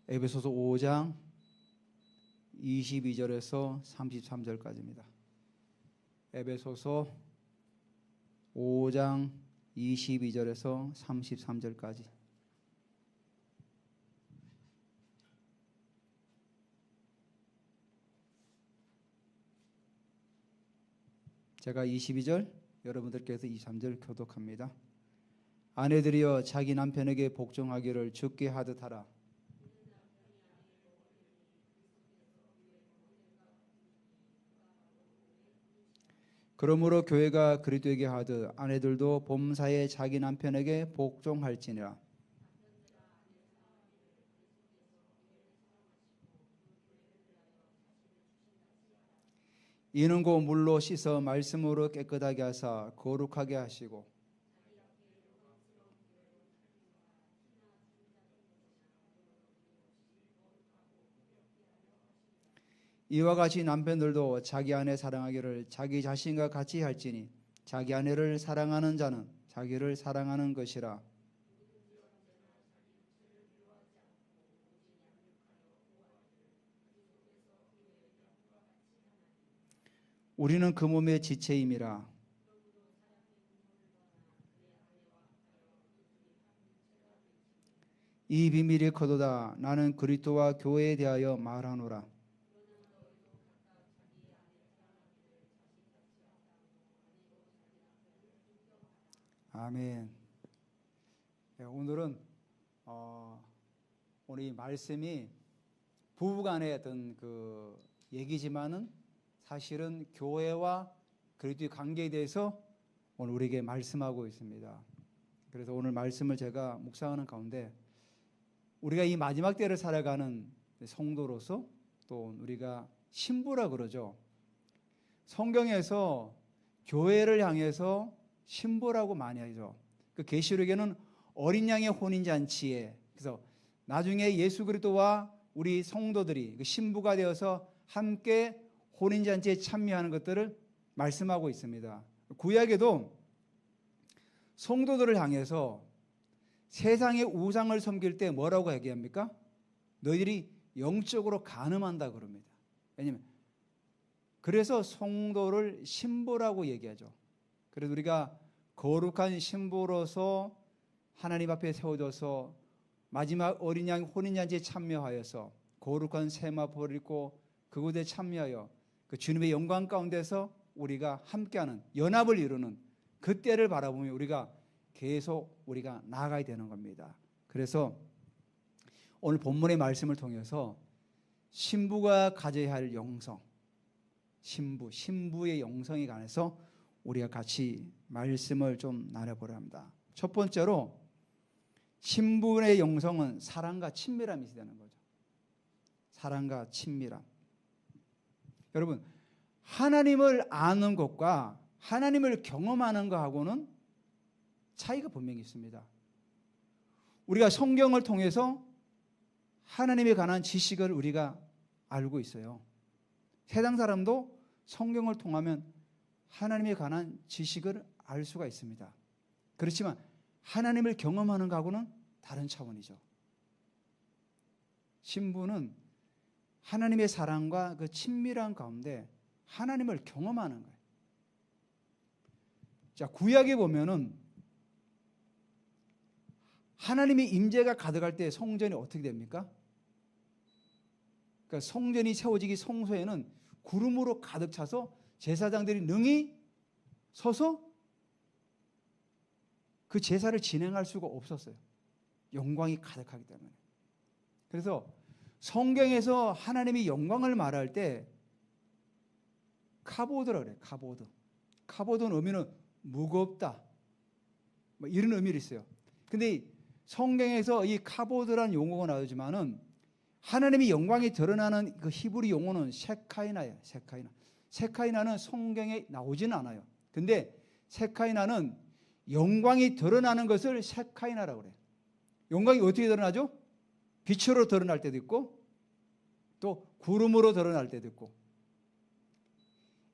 에베소서 5장 22절에서 33절까지입니다. 에베소서 5장 22절에서 33절까지. 제가 22절, 여러분들께서 23절 교독합니다. 아내들이여 자기 남편에게 복종하기를 주께 하듯 하라. 그러므로 교회가 그리스도에게 하듯 아내들도 범사에 자기 남편에게 복종할지니라. 이는 곧 물로 씻어 말씀으로 깨끗하게 하사 거룩하게 하시고 이와 같이 남편들도 자기 아내 사랑하기를 자기 자신과 같이 할지니 자기 아내를 사랑하는 자는 자기를 사랑하는 것이라. 우리는 그 몸의 지체임이라. 이 비밀이 커도다. 나는 그리스도와 교회에 대하여 말하노라. 아멘. 오늘은 오늘 이 말씀이 부부간의 어떤 그 얘기지만은 사실은 교회와 그리스도의 관계에 대해서 오늘 우리에게 말씀하고 있습니다. 그래서 오늘 말씀을 제가 묵상하는 가운데 우리가 이 마지막 때를 살아가는 성도로서 또 우리가 신부라 그러죠. 성경에서 교회를 향해서 신부라고 많이 하죠. 그 계시록에는 어린 양의 혼인 잔치에 그래서 나중에 예수 그리스도와 우리 성도들이 그 신부가 되어서 함께 혼인 잔치에 참여하는 것들을 말씀하고 있습니다. 구약에도 성도들을 향해서 세상의 우상을 섬길 때 뭐라고 얘기합니까? 너희들이 영적으로 간음한다 그럽니다. 왜냐하면 그래서 성도를 신부라고 얘기하죠. 그래서 우리가 거룩한 신부로서 하나님 앞에 세워져서 마지막 어린 양 혼인잔치에 참여하여서 거룩한 세마포를 입고 그곳에 참여하여 그 주님의 영광 가운데서 우리가 함께하는 연합을 이루는 그때를 바라보며 우리가 계속 우리가 나아가야 되는 겁니다. 그래서 오늘 본문의 말씀을 통해서 신부가 가져야 할 영성, 신부의 영성에 관해서 우리가 같이 말씀을 좀 나눠보려 합니다. 첫 번째로 신부의 영성은 사랑과 친밀함이 되는 거죠. 사랑과 친밀함. 여러분, 하나님을 아는 것과 하나님을 경험하는 것하고는 차이가 분명히 있습니다. 우리가 성경을 통해서 하나님에 관한 지식을 우리가 알고 있어요. 세상 사람도 성경을 통하면 하나님에 관한 지식을 알 수가 있습니다. 그렇지만 하나님을 경험하는 것하고는 다른 차원이죠. 신부는 하나님의 사랑과 그 친밀한 가운데 하나님을 경험하는 거예요. 자, 구약에 보면은 하나님의 임재가 가득할 때 성전이 어떻게 됩니까? 그러니까 성전이 세워지기 성소에는 구름으로 가득 차서 제사장들이 능히 서서 그 제사를 진행할 수가 없었어요. 영광이 가득하기 때문에. 그래서 성경에서 하나님의 영광을 말할 때 카보드라 그래요. 카보드. 카보드는 의미는 무겁다. 뭐 이런 의미를 있어요. 근데 성경에서 이 카보드라는 용어가 나오지만은 하나님의 영광이 드러나는 그 히브리 용어는 셰카이나예요. 셰카이나. 셰카이나는 성경에 나오지는 않아요. 근데 셰카이나는 영광이 드러나는 것을 셰카이나라고 그래요. 영광이 어떻게 드러나죠? 빛으로 드러날 때도 있고 또 구름으로 드러날 때도 있고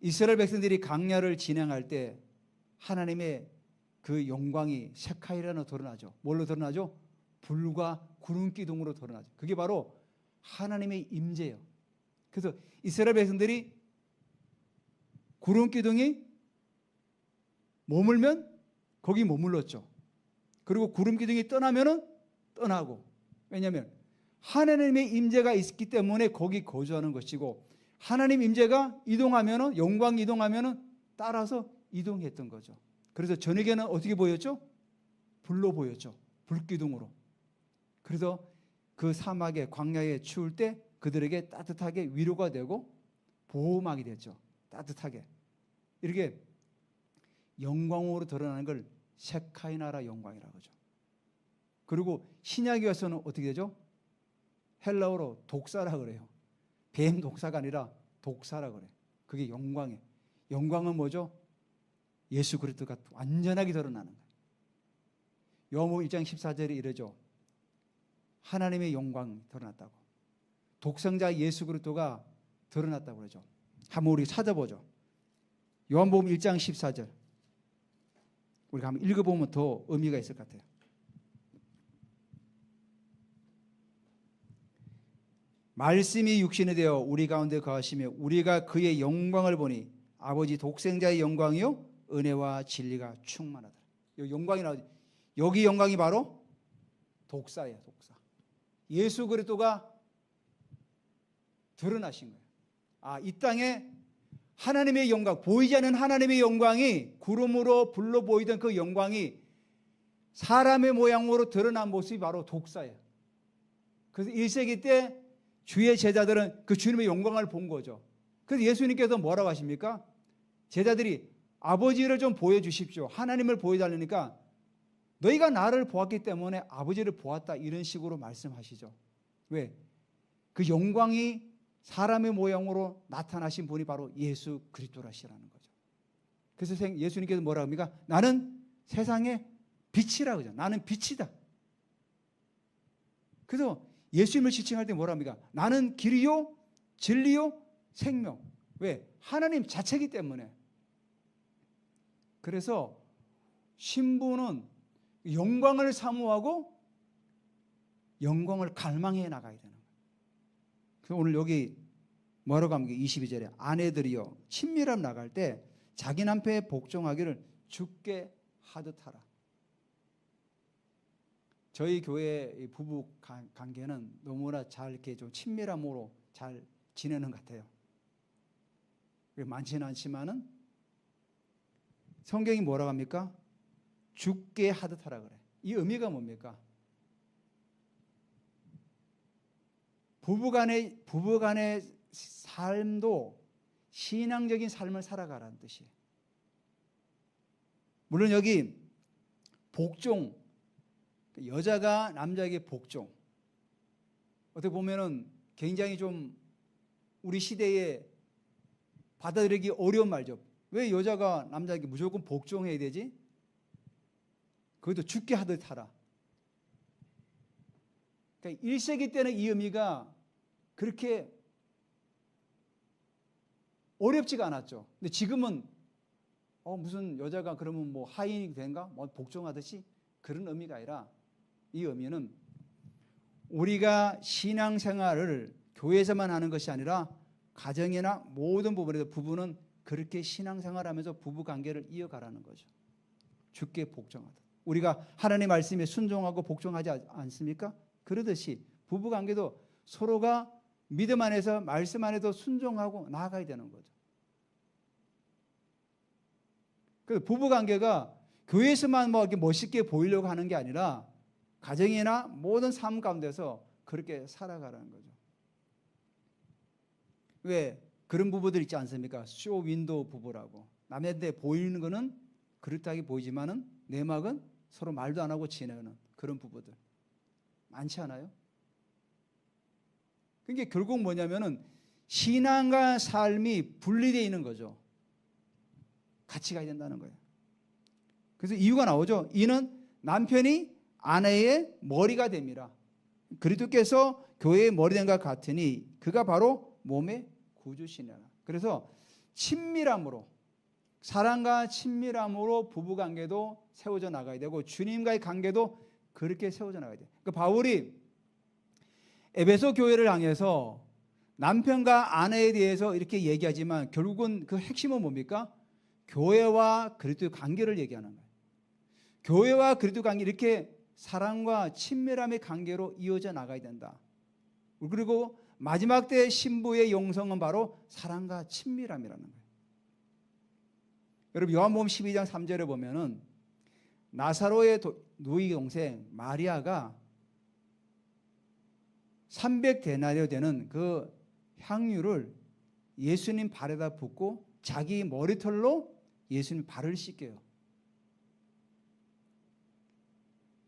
이스라엘 백성들이 광야를 진행할 때 하나님의 그 영광이 셰카이나로 드러나죠. 뭘로 드러나죠? 불과 구름 기둥으로 드러나죠. 그게 바로 하나님의 임재예요. 그래서 이스라엘 백성들이 구름 기둥이 머물면 거기 머물렀죠. 그리고 구름 기둥이 떠나면은 떠나고. 왜냐하면 하나님의 임재가 있기 때문에 거기 거주하는 것이고, 하나님 임재가 이동하면은, 영광이 이동하면은 따라서 이동했던 거죠. 그래서 저녁에는 어떻게 보였죠? 불로 보였죠. 불기둥으로. 그래서 그 사막에, 광야에 추울 때 그들에게 따뜻하게 위로가 되고 보호막이 됐죠. 따뜻하게. 이렇게 영광으로 드러나는 걸 셰카이나라 영광이라고 하죠. 그리고 신약에 와서는 어떻게 되죠? 헬라어로 독사라 그래요. 뱀 독사가 아니라 독사라 그래요. 그게 영광이에요. 영광은 뭐죠? 예수 그리스도가 완전하게 드러나는 거예요. 요한복음 1장 14절에 이르죠. 하나님의 영광이 드러났다고. 독생자 예수 그리스도가 드러났다고 그러죠. 한번 우리 찾아보죠. 요한복음 1장 14절. 우리가 한번 읽어보면 더 의미가 있을 것 같아요. 말씀이 육신이 되어 우리 가운데 거하시며 우리가 그의 영광을 보니 아버지 독생자의 영광이요 은혜와 진리가 충만하더라. 여기 영광이 나오죠. 여기 영광이 바로 독사예요. 독사. 예수 그리스도가 드러나신 거예요. 아, 이 땅에 하나님의 영광, 보이지 않는 하나님의 영광이, 구름으로 불로 보이던 그 영광이 사람의 모양으로 드러난 모습이 바로 독사예요. 그래서 1세기 때 주의 제자들은 그 주님의 영광을 본 거죠. 그래서 예수님께서 뭐라고 하십니까? 제자들이 아버지를 좀 보여주십시오. 하나님을 보여달라니까 너희가 나를 보았기 때문에 아버지를 보았다, 이런 식으로 말씀하시죠. 왜? 그 영광이 사람의 모양으로 나타나신 분이 바로 예수 그리스도라시라는 거죠. 그래서 예수님께서 뭐라고 합니까? 나는 세상의 빛이라고 하죠. 나는 빛이다. 그래서 예수님을 지칭할 때 뭐라고 합니까? 나는 길이요 진리요 생명. 왜? 하나님 자체이기 때문에. 그래서 신부는 영광을 사모하고 영광을 갈망해 나가야 되는 거예요. 그래서 오늘 여기 뭐라고 합니까? 22절에 아내들이여 친밀함 나갈 때 자기 남편에 복종하기를 주께 하듯 하라. 저희 교회 부부 관계는 너무나 잘 이렇게 좀 친밀함으로 잘 지내는 것 같아요. 많지는 않지만은 성경이 뭐라고 합니까? 주께 하듯 하라 그래. 이 의미가 뭡니까? 부부간의 삶도 신앙적인 삶을 살아가라는 뜻이에요. 물론 여기 복종, 여자가 남자에게 복종, 어떻게 보면은 굉장히 좀 우리 시대에 받아들이기 어려운 말죠. 왜 여자가 남자에게 무조건 복종해야 되지? 그것도 죽게 하듯 하라. 그러니까 1세기 때는 이 의미가 그렇게 어렵지가 않았죠. 근데 지금은 무슨 여자가 그러면 뭐 하인이 된가? 뭐 복종하듯이 그런 의미가 아니라 이 의미는 우리가 신앙생활을 교회에서만 하는 것이 아니라 가정이나 모든 부분에서 부부는 그렇게 신앙생활하면서 부부관계를 이어가라는 거죠. 주께 복종하다. 우리가 하나님의 말씀에 순종하고 복종하지 않습니까? 그러듯이 부부관계도 서로가 믿음 안에서 말씀 안에도 순종하고 나아가야 되는 거죠. 그 부부관계가 교회에서만 뭐 이렇게 멋있게 보이려고 하는 게 아니라 가정이나 모든 삶 가운데서 그렇게 살아가라는 거죠. 왜? 그런 부부들 있지 않습니까? 쇼 윈도우 부부라고. 남한테 보이는 거는 그렇다기 보이지만은 내막은 서로 말도 안 하고 지내는 그런 부부들 많지 않아요? 그게 결국 뭐냐면은 신앙과 삶이 분리되어 있는 거죠. 같이 가야 된다는 거예요. 그래서 이유가 나오죠. 이는 남편이 아내의 머리가 됩니다. 그리스도께서 교회의 머리 된 것 같으니 그가 바로 몸의 구주시니라. 그래서 친밀함으로, 사랑과 친밀함으로 부부관계도 세워져 나가야 되고 주님과의 관계도 그렇게 세워져 나가야 돼요. 그러니까 바울이 에베소 교회를 향해서 남편과 아내에 대해서 이렇게 얘기하지만 결국은 그 핵심은 뭡니까? 교회와 그리스도의 관계를 얘기하는 거예요. 교회와 그리스도 관계, 이렇게 사랑과 친밀함의 관계로 이어져 나가야 된다. 그리고 마지막 때 신부의 영성은 바로 사랑과 친밀함이라는 거예요. 여러분 요한복음 12장 3절에 보면은 나사로의 누이 동생 마리아가 300데나리오 되는 그 향유를 예수님 발에다 붓고 자기 머리털로 예수님 발을 씻겨요.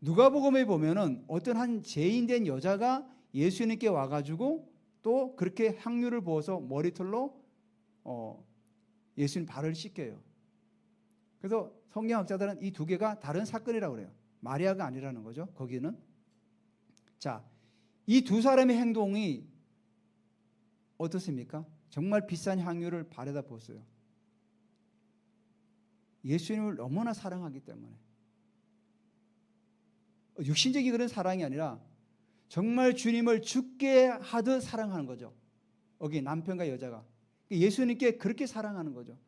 누가복음에 보면은 어떤 한 죄인된 여자가 예수님께 와가지고 또 그렇게 향유를 부어서 머리털로 예수님 발을 씻겨요. 그래서 성경학자들은 이 두 개가 다른 사건이라고 그래요. 마리아가 아니라는 거죠. 거기는. 자, 이 두 사람의 행동이 어떻습니까? 정말 비싼 향유를 발에다 부었어요. 예수님을 너무나 사랑하기 때문에. 육신적인 그런 사랑이 아니라 정말 주님을 죽게 하듯 사랑하는 거죠. 여기 남편과 여자가 예수님께 그렇게 사랑하는 거죠.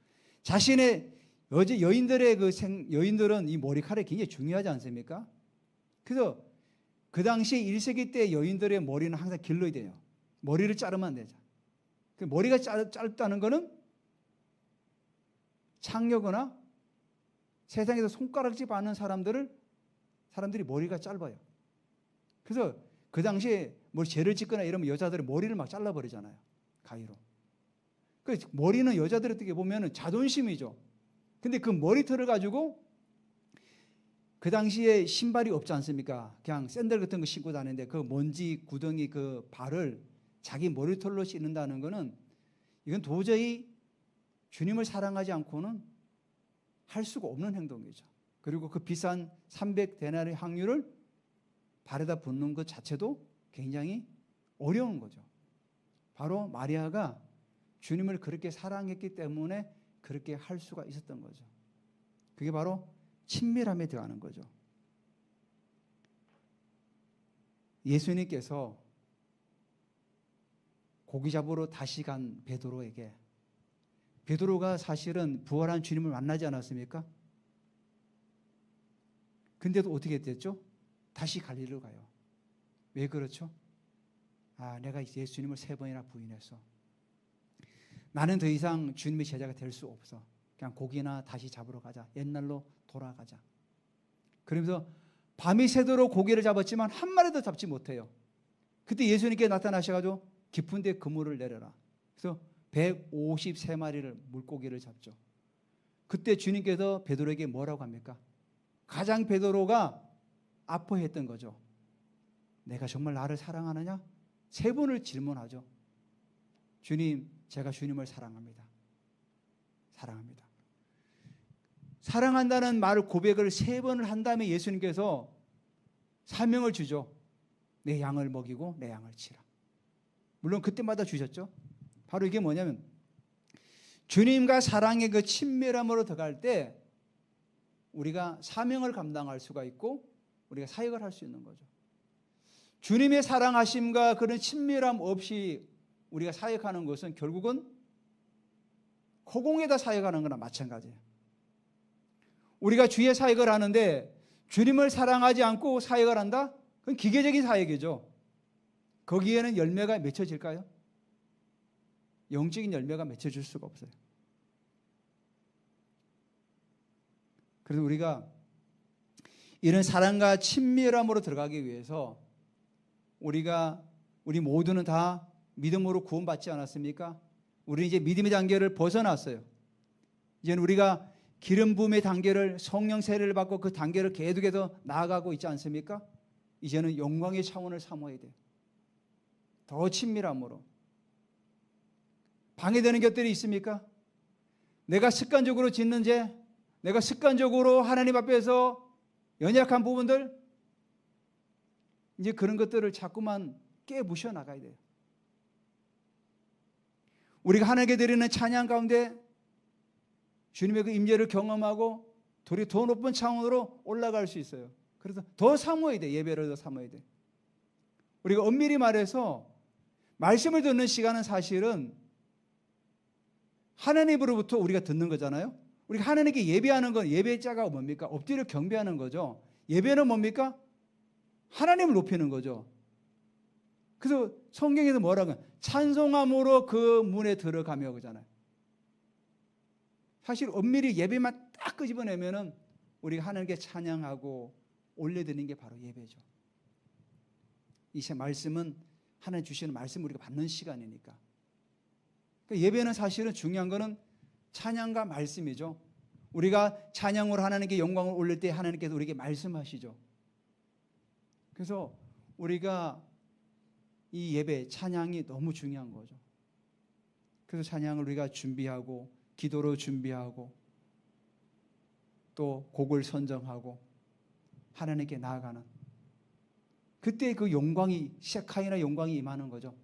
자신의 여인들은 이 머리카락이 굉장히 중요하지 않습니까? 그래서 그 당시 1세기 때 여인들의 머리는 항상 길러야 돼요. 머리를 자르면 안 되죠. 머리가 짧다는 것은 창녀거나 세상에서 손가락질 받는 사람들이 머리가 짧아요. 그래서 그 당시에 뭐 죄를 짓거나 이러면 여자들의 머리를 막 잘라버리잖아요. 가위로. 그 머리는 여자들 어떻게 보면 자존심이죠. 근데 그 머리털을 가지고 그 당시에 신발이 없지 않습니까? 그냥 샌들 같은 거 신고 다니는데 그 먼지 구덩이 그 발을 자기 머리털로 씻는다는 것은 이건 도저히 주님을 사랑하지 않고는 할 수가 없는 행동이죠. 그리고 그 비싼 300데나리 향유를 발에다 붓는 것 자체도 굉장히 어려운 거죠. 바로 마리아가 주님을 그렇게 사랑했기 때문에 그렇게 할 수가 있었던 거죠. 그게 바로 친밀함에 들어가는 거죠. 예수님께서 고기 잡으러 다시 간 베드로에게, 베드로가 사실은 부활한 주님을 만나지 않았습니까? 근데도 어떻게 됐죠? 다시 갈릴리로 가요. 왜 그렇죠? 내가 예수님을 3번이나 부인했어. 나는 더 이상 주님의 제자가 될 수 없어. 그냥 고기나 다시 잡으러 가자. 옛날로 돌아가자. 그러면서 밤이 새도록 고기를 잡았지만 한 마리도 잡지 못해요. 그때 예수님께 나타나셔가지고 깊은 데 그물을 내려라. 그래서 153마리를 물고기를 잡죠. 그때 주님께서 베드로에게 뭐라고 합니까? 가장 베드로가 아파했던 거죠. 내가 정말 나를 사랑하느냐? 3번을 질문하죠. 주님, 제가 주님을 사랑합니다. 사랑합니다. 사랑한다는 말을 고백을 3번을 한 다음에 예수님께서 사명을 주죠. 내 양을 먹이고 내 양을 치라. 물론 그때마다 주셨죠. 바로 이게 뭐냐면 주님과 사랑의 그 친밀함으로 들어갈 때 우리가 사명을 감당할 수가 있고 우리가 사역을 할 수 있는 거죠. 주님의 사랑하심과 그런 친밀함 없이 우리가 사역하는 것은 결국은 허공에다 사역하는 거나 마찬가지예요. 우리가 주의 사역을 하는데 주님을 사랑하지 않고 사역을 한다? 그건 기계적인 사역이죠. 거기에는 열매가 맺혀질까요? 영적인 열매가 맺혀질 수가 없어요. 그래서 우리가 이런 사랑과 친밀함으로 들어가기 위해서 우리 모두는 다 믿음으로 구원받지 않았습니까? 우리 이제 믿음의 단계를 벗어났어요. 이제는 우리가 기름 부음의 단계를 성령 세례를 받고 그 단계를 계속해서 나아가고 있지 않습니까? 이제는 영광의 차원을 삼아야 돼요. 더 친밀함으로. 방해되는 것들이 있습니까? 내가 습관적으로 짓는 죄, 내가 습관적으로 하나님 앞에서 연약한 부분들, 이제 그런 것들을 자꾸만 깨부셔 나가야 돼요. 우리가 하나님께 드리는 찬양 가운데 주님의 그 임재를 경험하고 우리 더 높은 차원으로 올라갈 수 있어요. 그래서 더 사모해야 돼. 예배를 더 사모해야 돼. 우리가 엄밀히 말해서 말씀을 듣는 시간은 사실은 하나님으로부터 우리가 듣는 거잖아요. 우리가 하나님께 예배하는 건 예배자가 뭡니까? 엎드려 경배하는 거죠. 예배는 뭡니까? 하나님을 높이는 거죠. 그래서 성경에도 뭐라고 찬송함으로 그 문에 들어가며 그러잖아요. 사실 엄밀히 예배만 딱 끄집어내면은 우리가 하나님께 찬양하고 올려드리는 게 바로 예배죠. 이 말씀은 하나님 주시는 말씀을 우리가 받는 시간이니까. 그러니까 예배는 사실은 중요한 거는 찬양과 말씀이죠. 우리가 찬양으로 하나님께 영광을 올릴 때 하나님께서 우리에게 말씀하시죠. 그래서 우리가 이 예배, 찬양이 너무 중요한 거죠. 그래서 찬양을 우리가 준비하고 기도로 준비하고 또 곡을 선정하고 하나님께 나아가는 그때 그 영광이 셰카이나 영광이 임하는 거죠.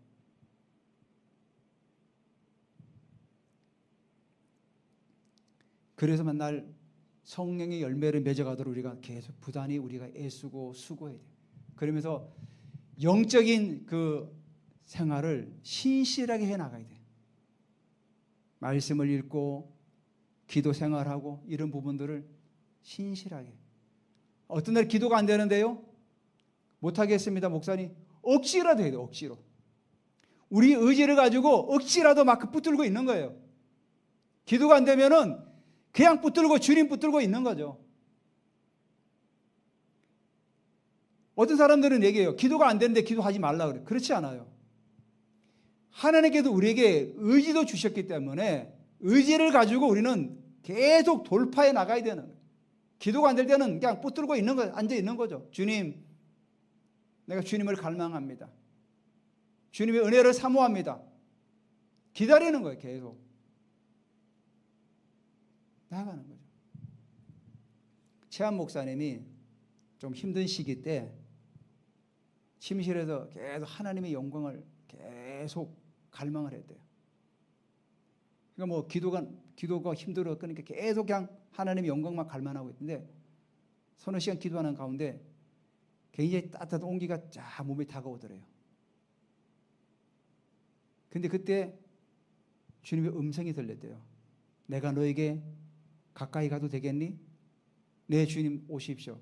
그래서 맨날 성령의 열매를 맺어가도록 우리가 계속 부단히 우리가 애쓰고 수고해야 돼요. 그러면서 영적인 그 생활을 신실하게 해나가야 돼요. 말씀을 읽고 기도 생활하고 이런 부분들을 신실하게. 어떤 날 기도가 안 되는데요? 못하겠습니다, 목사님. 억지라도 해야 돼요, 억지로. 우리 의지를 가지고 억지라도 막 붙들고 있는 거예요. 기도가 안 되면은 그냥 붙들고 주님 붙들고 있는 거죠. 어떤 사람들은 얘기해요. 기도가 안 되는데 기도하지 말라 그래. 그렇지 않아요. 하나님께도 우리에게 의지도 주셨기 때문에 의지를 가지고 우리는 계속 돌파해 나가야 되는 거예요. 기도가 안 될 때는 그냥 붙들고 있는 거, 앉아 있는 거죠. 주님, 내가 주님을 갈망합니다. 주님의 은혜를 사모합니다. 기다리는 거예요, 계속. 나아가는 거죠. 최한 목사님이 좀 힘든 시기 때 침실에서 계속 하나님의 영광을 계속 갈망을 했대요. 그러니까 뭐 기도가 힘들어 그러니까 계속 그냥 하나님의 영광만 갈망하고 있는데 서너 시간 기도하는 가운데 굉장히 따뜻한 온기가 쫙 몸에 다가오더래요. 근데 그때 주님의 음성이 들렸대요. 내가 너에게 가까이 가도 되겠니? 네, 주님 오십시오.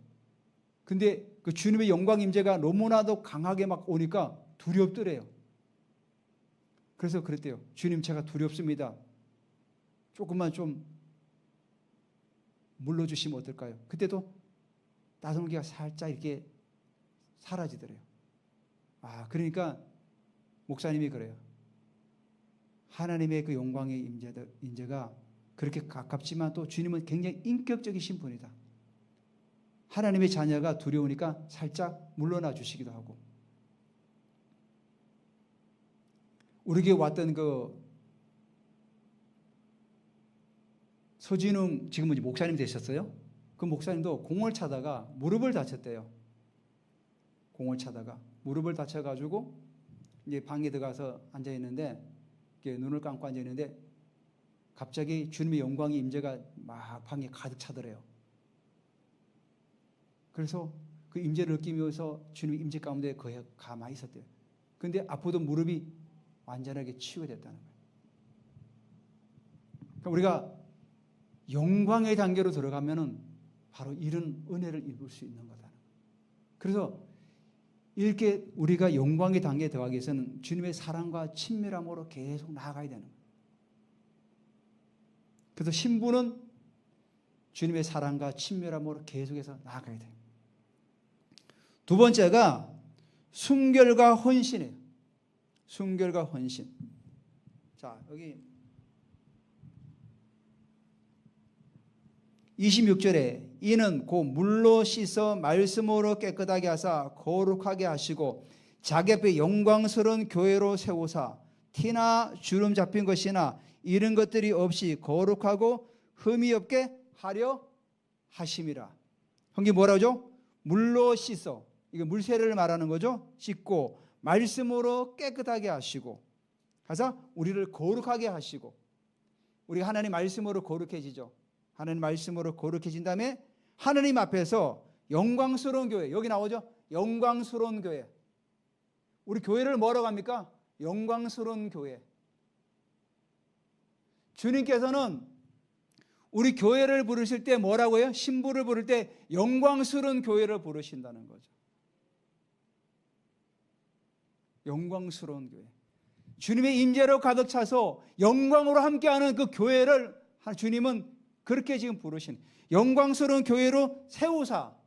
근데 그 주님의 영광 임재가 너무나도 강하게 막 오니까 두렵더래요. 그래서 그랬대요. 주님, 제가 두렵습니다. 조금만 좀 물러주시면 어떨까요? 그때도 따뜻한 온기가 살짝 이렇게 사라지더래요. 그러니까 목사님이 그래요. 하나님의 그 영광의 임재가 그렇게 가깝지만 또 주님은 굉장히 인격적이신 분이다. 하나님의 자녀가 두려우니까 살짝 물러나 주시기도 하고. 우리에게 왔던 그 서진웅 지금은 목사님 되셨어요. 그 목사님도 공을 차다가 무릎을 다쳤대요. 공을 차다가 무릎을 다쳐가지고 이제 방에 들어가서 앉아 있는데 눈을 감고 앉아 있는데 갑자기 주님의 영광의 임재가 막 방에 가득 차더래요. 그래서 그 임재를 느끼면서 주님의 임재 가운데 거의 가만히 있었대요. 그런데 아프던 무릎이 완전하게 치유됐다는 거예요. 그러니까 우리가 영광의 단계로 들어가면은 바로 이런 은혜를 입을 수 있는 거다. 그래서 이렇게 우리가 영광의 단계에 들어가기 위해서는 주님의 사랑과 친밀함으로 계속 나아가야 되는 거예요. 그래서 신부는 주님의 사랑과 친밀함으로 계속해서 나아가야 돼요. 두 번째가 순결과 헌신이에요. 순결과 헌신. 자, 여기 26절에 이는 곧 물로 씻어 말씀으로 깨끗하게 하사 거룩하게 하시고 자기 앞에 영광스러운 교회로 세우사 티나 주름 잡힌 것이나 이런 것들이 없이 거룩하고 흠이 없게 하려 하심이라. 성경이 뭐라죠? 물로 씻어. 이거 물세례를 말하는 거죠. 씻고 말씀으로 깨끗하게 하시고 가서 우리를 거룩하게 하시고 우리가 하나님 말씀으로 거룩해지죠. 하나님 말씀으로 거룩해진 다음에 하나님 앞에서 영광스러운 교회, 여기 나오죠? 영광스러운 교회. 우리 교회를 뭐라고 합니까? 영광스러운 교회. 주님께서는 우리 교회를 부르실 때 뭐라고 해요? 신부를 부를 때 영광스러운 교회를 부르신다는 거죠. 영광스러운 교회. 주님의 임재로 가득 차서 영광으로 함께하는 그 교회를 주님은 그렇게 지금 부르신 영광스러운 교회로 세우사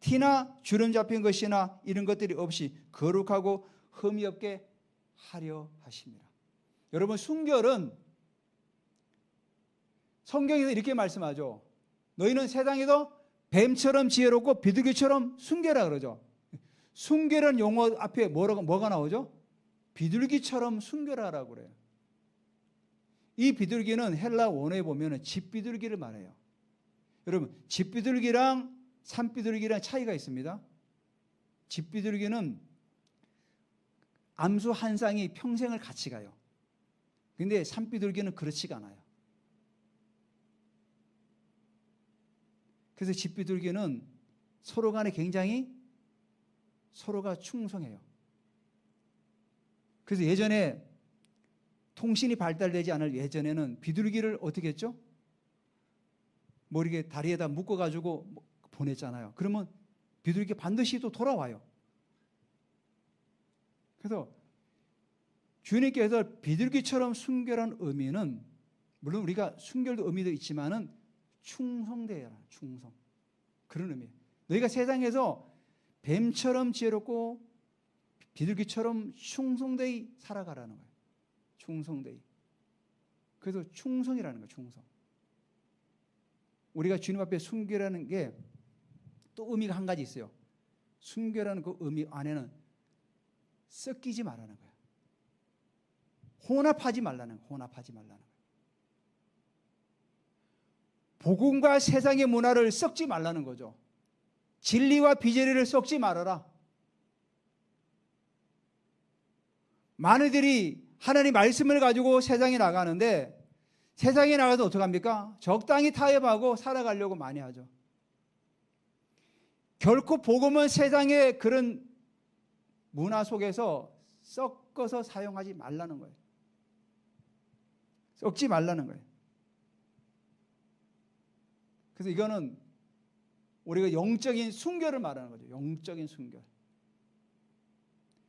티나 주름 잡힌 것이나 이런 것들이 없이 거룩하고 흠이 없게 하려 하십니다. 여러분, 순결은 성경에서 이렇게 말씀하죠. 너희는 세상에서 뱀처럼 지혜롭고 비둘기처럼 순결하라 그러죠. 순결한 용어 앞에 뭐가 나오죠? 비둘기처럼 순결하라고 그래요. 이 비둘기는 헬라 원어에 보면 집비둘기를 말해요. 여러분, 집비둘기랑 산비둘기랑 차이가 있습니다. 집비둘기는 암수 한 쌍이 평생을 같이 가요. 근데 산비둘기는 그렇지가 않아요. 그래서 집비둘기는 서로 간에 굉장히 서로가 충성해요. 그래서 예전에 통신이 발달되지 않을 예전에는 비둘기를 어떻게 했죠? 뭐 이렇게 다리에다 묶어가지고 보냈잖아요. 그러면 비둘기 반드시 또 돌아와요. 그래서 주님께서 비둘기처럼 순결한 의미는 물론 우리가 순결도 의미도 있지만은 충성되어라. 충성. 그런 의미예요. 너희가 세상에서 뱀처럼 지혜롭고 비둘기처럼 충성되이 살아가라는 거예요. 충성되이. 그래서 충성이라는 거예요. 충성. 우리가 주님 앞에 순결하는 게 또 의미가 한 가지 있어요. 순결하는 그 의미 안에는 섞이지 말라는 거예요. 혼합하지 말라는 거예요. 혼합하지 말라는 거예요. 복음과 세상의 문화를 섞지 말라는 거죠. 진리와 비진리를 섞지 말아라. 많은들이 하나님 말씀을 가지고 세상에 나가는데 세상에 나가서 어떻게 합니까? 적당히 타협하고 살아가려고 많이 하죠. 결코 복음은 세상의 그런 문화 속에서 섞어서 사용하지 말라는 거예요. 섞지 말라는 거예요. 그래서 이거는 우리가 영적인 순결을 말하는 거죠. 영적인 순결.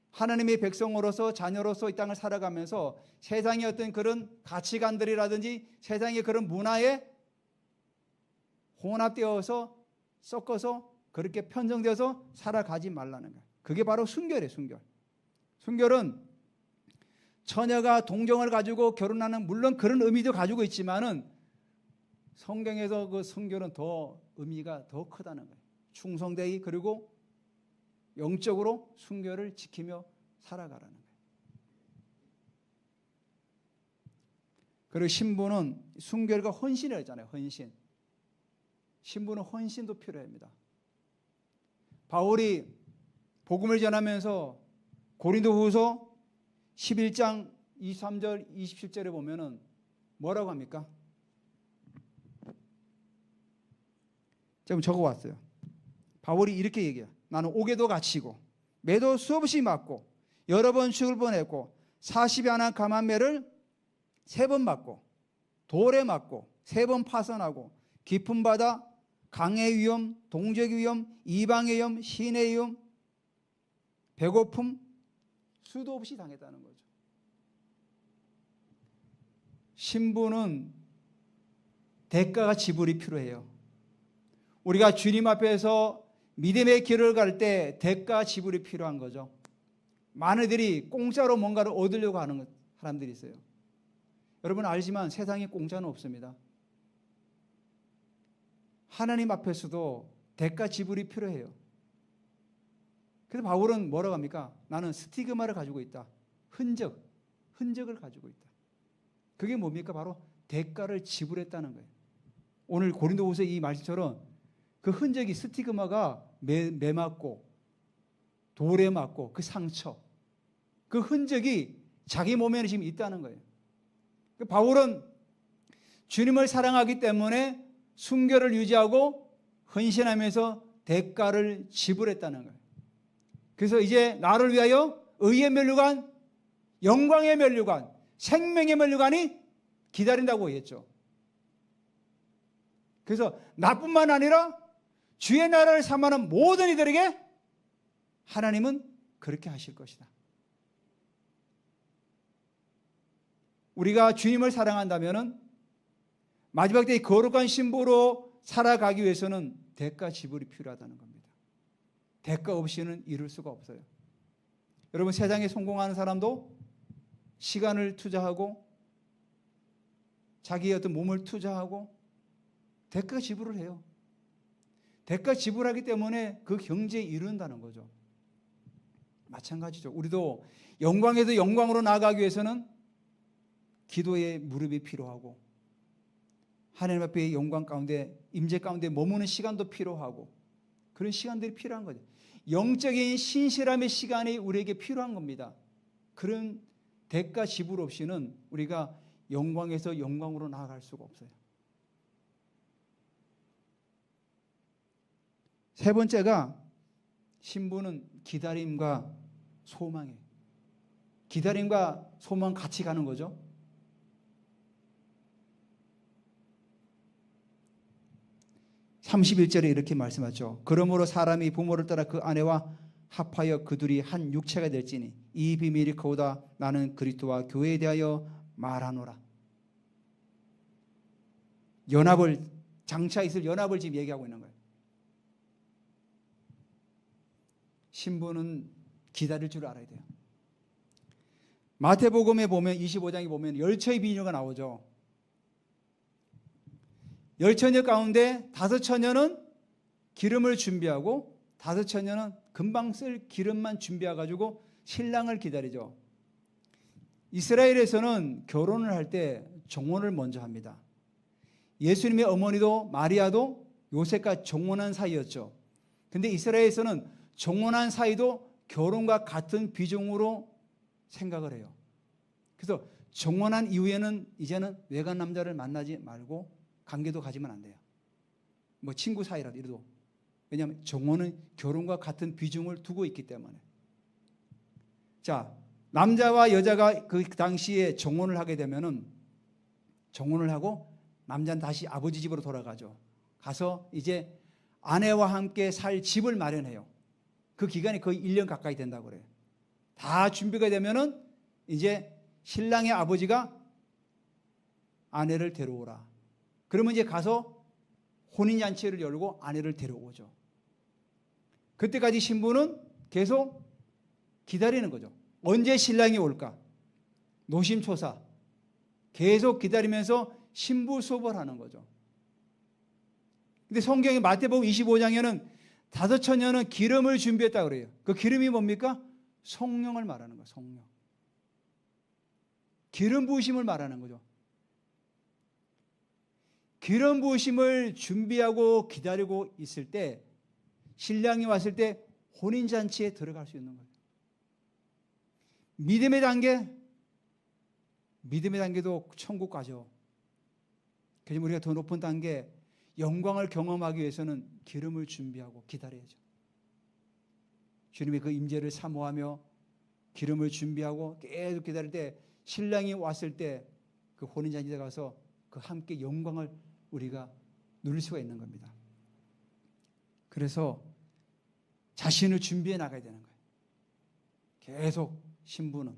하나님의 백성으로서 자녀로서 이 땅을 살아가면서 세상의 어떤 그런 가치관들이라든지 세상의 그런 문화에 혼합되어서 섞어서 그렇게 편성되어서 살아가지 말라는 거예요. 그게 바로 순결이에요. 순결. 순결은 처녀가 동정을 가지고 결혼하는 물론 그런 의미도 가지고 있지만은 성경에서 그 순결은 더 의미가 더 크다는 거예요. 충성되이 그리고 영적으로 순결을 지키며 살아가라는 거예요. 그리고 신부는 순결과 헌신이라고 했잖아요. 헌신. 신부는 헌신도 필요합니다. 바울이 복음을 전하면서 고린도후서 11장 23절 27절에 보면은 뭐라고 합니까? 제가 적어왔어요. 바울이 이렇게 얘기해요. 나는 옥에도 갇히고 매도 수없이 맞고 여러 번 죽을 뻔했고 40여 하나 감한 매를 3번 맞고 돌에 맞고 3번 파선하고 깊은 바다 강의 위험, 동적의 위험, 이방의 위험, 신의 위험, 배고픔 수도 없이 당했다는 거죠. 신부는 대가가 지불이 필요해요. 우리가 주님 앞에서 믿음의 길을 갈 때 대가 지불이 필요한 거죠. 많은들이 공짜로 뭔가를 얻으려고 하는 사람들이 있어요. 여러분 알지만 세상에 공짜는 없습니다. 하나님 앞에서도 대가 지불이 필요해요. 그래서 바울은 뭐라고 합니까? 나는 스티그마를 가지고 있다. 흔적을 가지고 있다. 그게 뭡니까? 바로 대가를 지불했다는 거예요. 오늘 고린도후서 이 말씀처럼 그 흔적이 스티그마가 매 맞고 돌에 맞고 그 상처 그 흔적이 자기 몸에는 지금 있다는 거예요. 바울은 주님을 사랑하기 때문에 순결을 유지하고 헌신하면서 대가를 지불했다는 거예요. 그래서 이제 나를 위하여 의의 면류관, 영광의 면류관, 생명의 면류관이 기다린다고 했죠. 그래서 나뿐만 아니라 주의 나라를 삼하는 모든 이들에게 하나님은 그렇게 하실 것이다. 우리가 주님을 사랑한다면 마지막 때의 거룩한 신부로 살아가기 위해서는 대가 지불이 필요하다는 겁니다. 대가 없이는 이룰 수가 없어요. 여러분, 세상에 성공하는 사람도 시간을 투자하고 자기의 어떤 몸을 투자하고 대가 지불을 해요. 대가 지불하기 때문에 그 경지에 이른다는 거죠. 마찬가지죠. 우리도 영광에서 영광으로 나아가기 위해서는 기도의 무릎이 필요하고 하나님 앞에 영광 가운데, 임재 가운데 머무는 시간도 필요하고 그런 시간들이 필요한 거죠. 영적인 신실함의 시간이 우리에게 필요한 겁니다. 그런 대가 지불 없이는 우리가 영광에서 영광으로 나아갈 수가 없어요. 세 번째가 신부는 기다림과 소망이에요. 기다림과 소망 같이 가는 거죠. 31절에 이렇게 말씀하죠. 그러므로 사람이 부모를 따라 그 아내와 합하여 그 둘이 한 육체가 될지니 이 비밀이 크도다. 나는 그리스도와 교회에 대하여 말하노라. 연합을, 장차 있을 연합을 지금 얘기하고 있는 거예요. 신부는 기다릴 줄 알아야 돼요. 마태복음에 보면 25장에 보면 열처의 비유가 나오죠. 열 처녀 가운데 다섯 처녀는 기름을 준비하고 다섯 처녀는 금방 쓸 기름만 준비해가지고 신랑을 기다리죠. 이스라엘에서는 결혼을 할 때 정혼을 먼저 합니다. 예수님의 어머니도 마리아도 요셉과 정혼한 사이였죠. 근데 이스라엘에서는 정혼한 사이도 결혼과 같은 비중으로 생각을 해요. 그래서 정혼한 이후에는 이제는 외간 남자를 만나지 말고 관계도 가지면 안 돼요. 뭐 친구 사이라도 이래도. 왜냐하면 정혼은 결혼과 같은 비중을 두고 있기 때문에. 자, 남자와 여자가 그 당시에 정혼을 하게 되면은 정혼을 하고 남자는 다시 아버지 집으로 돌아가죠. 가서 이제 아내와 함께 살 집을 마련해요. 그 기간이 거의 1년 가까이 된다고 그래요. 다 준비가 되면은 이제 신랑의 아버지가 아내를 데려오라. 그러면 이제 가서 혼인잔치를 열고 아내를 데려오죠. 그때까지 신부는 계속 기다리는 거죠. 언제 신랑이 올까? 노심초사. 계속 기다리면서 신부 수업을 하는 거죠. 근데 성경의 마태복음 25장에는 다섯 처녀는 기름을 준비했다고 그래요. 그 기름이 뭡니까? 성령을 말하는 거예요. 성령. 기름 부으심을 말하는 거죠. 기름 부으심을 준비하고 기다리고 있을 때 신랑이 왔을 때 혼인잔치에 들어갈 수 있는 거예요. 믿음의 단계도 천국 가죠. 그래서 우리가 더 높은 단계 영광을 경험하기 위해서는 기름을 준비하고 기다려야죠. 주님의 그 임재를 사모하며 기름을 준비하고 계속 기다릴 때 신랑이 왔을 때 그 혼인잔치에 가서 그 함께 영광을 우리가 누릴 수가 있는 겁니다. 그래서 자신을 준비해 나가야 되는 거예요. 계속 신부는.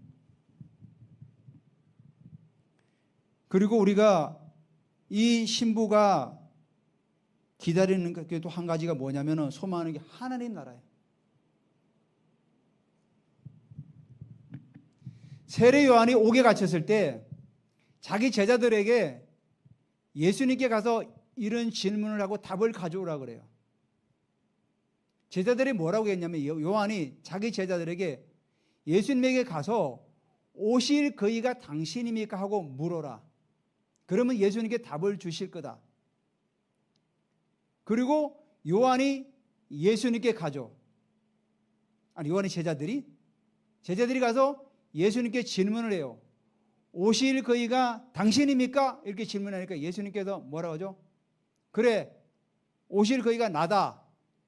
그리고 우리가 이 신부가 기다리는 게 또 한 가지가 뭐냐면은 소망하는 게 하나님 나라예요. 세례 요한이 옥에 갇혔을 때 자기 제자들에게 예수님께 가서 이런 질문을 하고 답을 가져오라 그래요. 제자들이 뭐라고 했냐면 요한이 자기 제자들에게 예수님에게 가서 오실 그이가 당신입니까 하고 물어라. 그러면 예수님께 답을 주실 거다. 그리고 요한이 예수님께 가죠. 아니, 요한의 제자들이 가서 예수님께 질문을 해요. 오실 그이가 당신입니까? 이렇게 질문하니까 예수님께서 뭐라고 하죠? 그래, 오실 그이가 나다.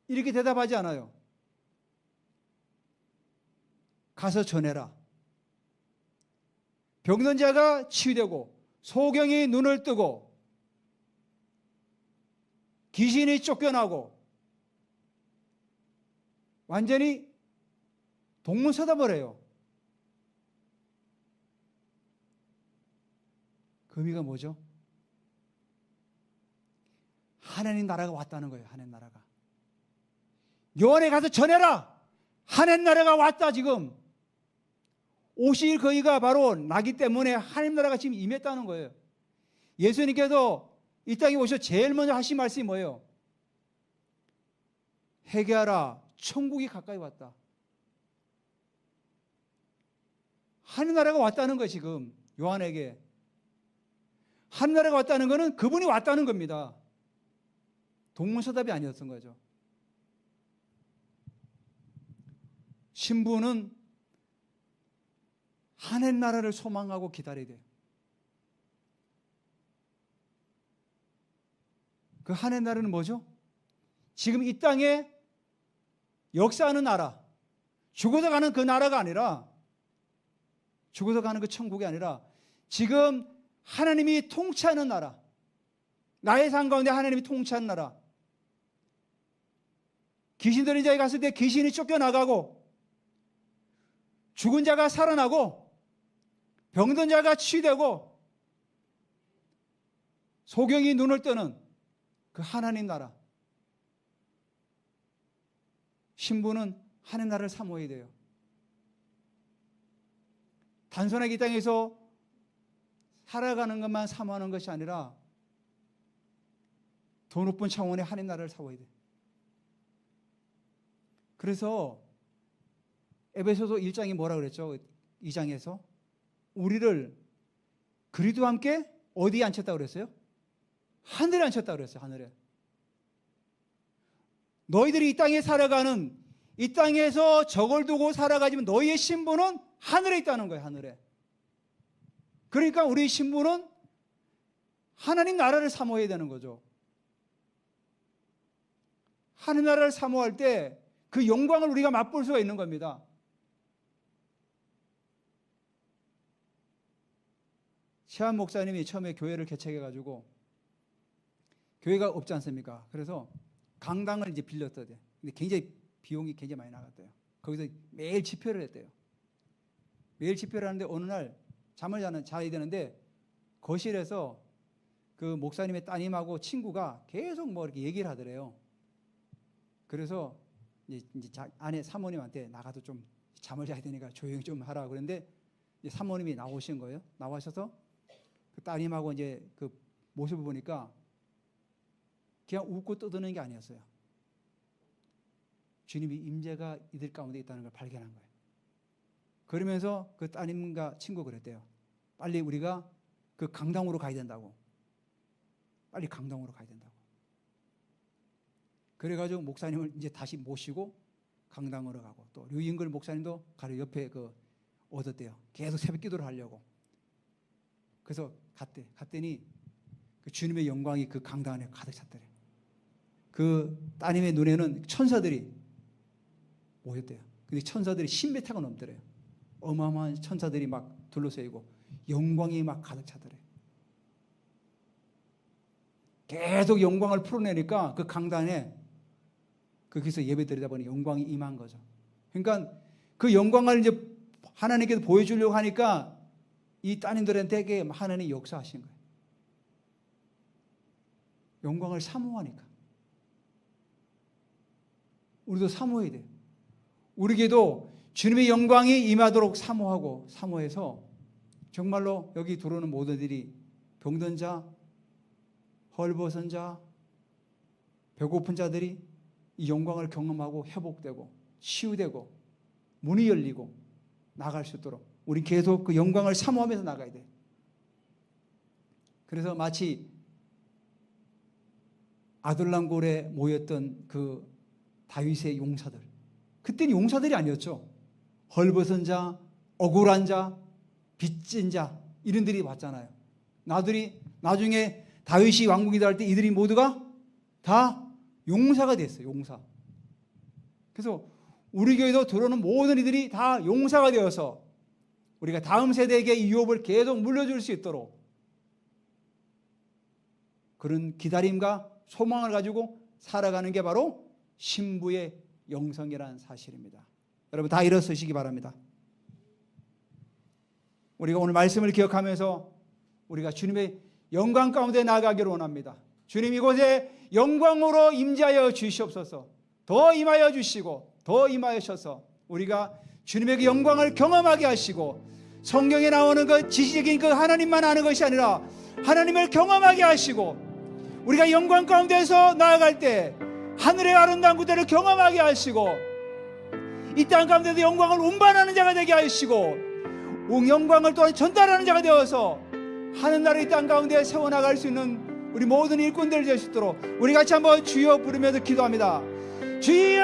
이렇게 대답하지 않아요. 가서 전해라. 병든 자가 치유되고 소경이 눈을 뜨고 귀신이 쫓겨나고 완전히 동문서답을. 그 의미가 뭐죠? 하나님 나라가 왔다는 거예요. 하나님 나라가. 요한에 가서 전해라. 하나님 나라가 왔다. 지금 오실 거기가 바로 나기 때문에 하나님 나라가 지금 임했다는 거예요. 예수님께서 이 땅에 오셔서 제일 먼저 하신 말씀이 뭐예요? 회개하라. 천국이 가까이 왔다. 하나님 나라가 왔다는 거예요. 지금 요한에게. 하나님 나라가 왔다는 것은 그분이 왔다는 겁니다. 동문서답이 아니었던 거죠. 신부는 하나님 나라를 소망하고 기다려야 돼요. 그 하나님 나라는 뭐죠? 지금 이 땅에 역사하는 나라, 죽어서 가는 그 나라가 아니라, 죽어서 가는 그 천국이 아니라 지금 하나님이 통치하는 나라, 나의 삶 가운데 하나님이 통치하는 나라. 귀신 들린 자에 갔을 때 귀신이 쫓겨나가고 죽은 자가 살아나고 병든 자가 치유되고 소경이 눈을 뜨는 그 하나님 나라. 신부는 하나님 나라를 사모해야 돼요. 단순하게 이 땅에서 살아가는 것만 사모하는 것이 아니라 더 높은 차원의 하나님 나라를 사모해야 돼요. 그래서 에베소서 1장이 뭐라 그랬죠? 2장에서 우리를 그리스도와 함께 어디에 앉혔다고 그랬어요? 하늘에 앉혔다고 그랬어요. 하늘에. 너희들이 이 땅에 살아가는, 이 땅에서 적을 두고 살아가지만 너희의 신부는 하늘에 있다는 거예요. 하늘에. 그러니까 우리 신부는 하나님 나라를 사모해야 되는 거죠. 하나님 나라를 사모할 때 그 영광을 우리가 맛볼 수가 있는 겁니다. 최한 목사님이 처음에 교회를 개척해가지고 교회가 없지 않습니까? 그래서 강당을 이제 빌렸어야 돼. 근데 굉장히 비용이 굉장히 많이 나갔대요. 거기서 매일 집회를 했대요. 매일 집회를 하는데 어느 날 잠을 자야 되는데 거실에서 그 목사님의 따님하고 친구가 계속 뭐 이렇게 얘기를 하더래요. 그래서 이제 아내 사모님한테 나가도 좀 잠을 자야 되니까 조용히 좀 하라 그랬는데 사모님이 나오신 거예요. 나와셔서 그 따님하고 이제 그 모습을 보니까 그냥 웃고 떠드는 게 아니었어요. 주님이 임재가 이들 가운데 있다는 걸 발견한 거예요. 그러면서 그 따님과 친구 그랬대요. 빨리 우리가 그 강당으로 가야 된다고. 빨리 강당으로 가야 된다고. 그래가지고 목사님을 이제 다시 모시고 강당으로 가고 또 류인글 목사님도 가려 옆에 그 얻었대요. 계속 새벽 기도를 하려고. 그래서 갔더니 그 주님의 영광이 그 강당 안에 가득 찼더래. 그 따님의 눈에는 천사들이 모였대요. 근데 천사들이 10m가 넘더래요. 어마어마한 천사들이 막 둘러싸이고 영광이 막 가득 차더래. 계속 영광을 풀어내니까 그 강단에 거기서 예배 드리다 보니 영광이 임한 거죠. 그러니까 그 영광을 이제 하나님께서 보여주려고 하니까 이 따님들한테 하나님이 역사하신 거예요. 영광을 사모하니까. 우리도 사모해야 돼요. 우리에게도 주님의 영광이 임하도록 사모하고 사모해서 정말로 여기 들어오는 모두들이 병든 자, 헐벗은 자, 배고픈 자들이 이 영광을 경험하고 회복되고 치유되고 문이 열리고 나갈 수 있도록 우리 계속 그 영광을 사모하면서 나가야 돼요. 그래서 마치 아둘람골에 모였던 그 다윗의 용사들, 그때는 용사들이 아니었죠. 헐벗은 자, 억울한 자, 빚진 자 이런들이 왔잖아요. 나중에 다윗이 왕국이 될 때 이들이 모두가 다 용사가 됐어요. 용사. 그래서 우리 교회도 들어오는 모든 이들이 다 용사가 되어서 우리가 다음 세대에게 이 유업을 계속 물려줄 수 있도록 그런 기다림과 소망을 가지고 살아가는 게 바로 신부의 영성이라는 사실입니다. 여러분 다 일어서시기 바랍니다. 우리가 오늘 말씀을 기억하면서 우리가 주님의 영광 가운데 나아가기를 원합니다. 주님 이곳에 영광으로 임재하여 주시옵소서. 더 임하여 주시고 더 임하여셔서 우리가 주님의 그 영광을 경험하게 하시고 성경에 나오는 그 지식적인 그 하나님만 아는 것이 아니라 하나님을 경험하게 하시고 우리가 영광 가운데서 나아갈 때 하늘의 아름다운 그대를 경험하게 하시고 이 땅 가운데도 영광을 운반하는 자가 되게 하시고 영광을 또한 전달하는 자가 되어서 하늘나라 이 땅 가운데 세워나갈 수 있는 우리 모든 일꾼들 될 수 있도록 우리 같이 한번 주여 부르면서 기도합니다. 주여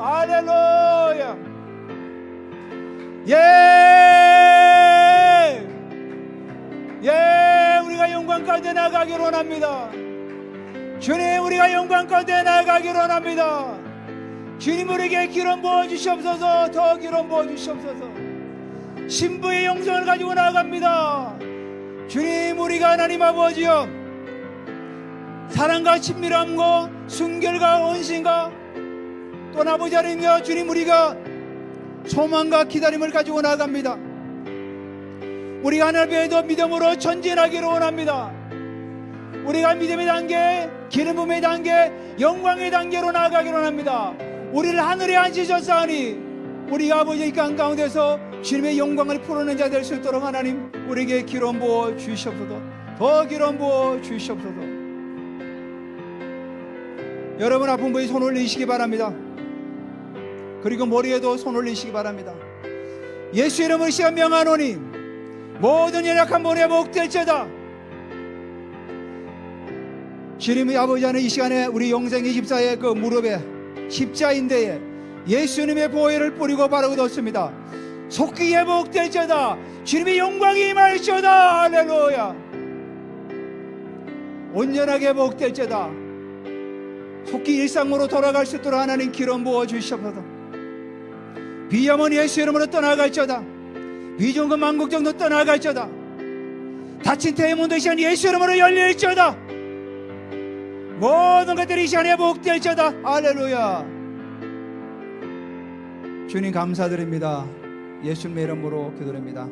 할렐루야. 우리가 영광 가운데 나아가기를 원합니다. 주님 우리가 영광 가운데 나아가기를 원합니다. 주님 우리에게 기름 부어주시옵소서. 더 기름 부어주시옵소서. 신부의 영성을 가지고 나아갑니다. 주님 우리가 하나님 아버지여 사랑과 친밀함과 순결과 온신과 또 아버지 하나님이여 주님 우리가 소망과 기다림을 가지고 나아갑니다. 우리가 하나님 앞에도 믿음으로 전진하기를 원합니다. 우리가 믿음의 단계, 기름 부음의 단계, 영광의 단계로 나아가기를 원합니다. 우리를 하늘에 앉히셨사오니 우리가 아버지 이 땅 가운데서 주님의 영광을 풀어내는 자 될 수 있도록 하나님 우리에게 기름 부어 주시옵소서. 더 기름 부어 주시옵소서. 여러분 아픈 분이 손 올리시기 바랍니다. 그리고 머리에도 손 올리시기 바랍니다. 예수 이름으로 시간 명하노니 모든 연약한 몸에 복될지어다. 주님의 아버지 하는 이 시간에 우리 영생 24의 그 무릎에 십자인대에 예수님의 보혈을 뿌리고 바르고 뒀습니다. 속기 회복될지어다. 주님의 영광이 임할지어다. 할렐루야. 온전하게 회복될지어다. 속기 일상으로 돌아갈 수 있도록 하나님 기름 부어 주시옵소서. 비염은 예수 이름으로 떠나갈지어다. 비중근 만국정도 떠나갈지어다. 닫힌 태문도 이 시간 예수 이름으로 열릴지어다. 모든 것들이 이 시간에 회복될지어다. 할렐루야. 주님 감사드립니다. 예수님의 이름으로 기도드립니다.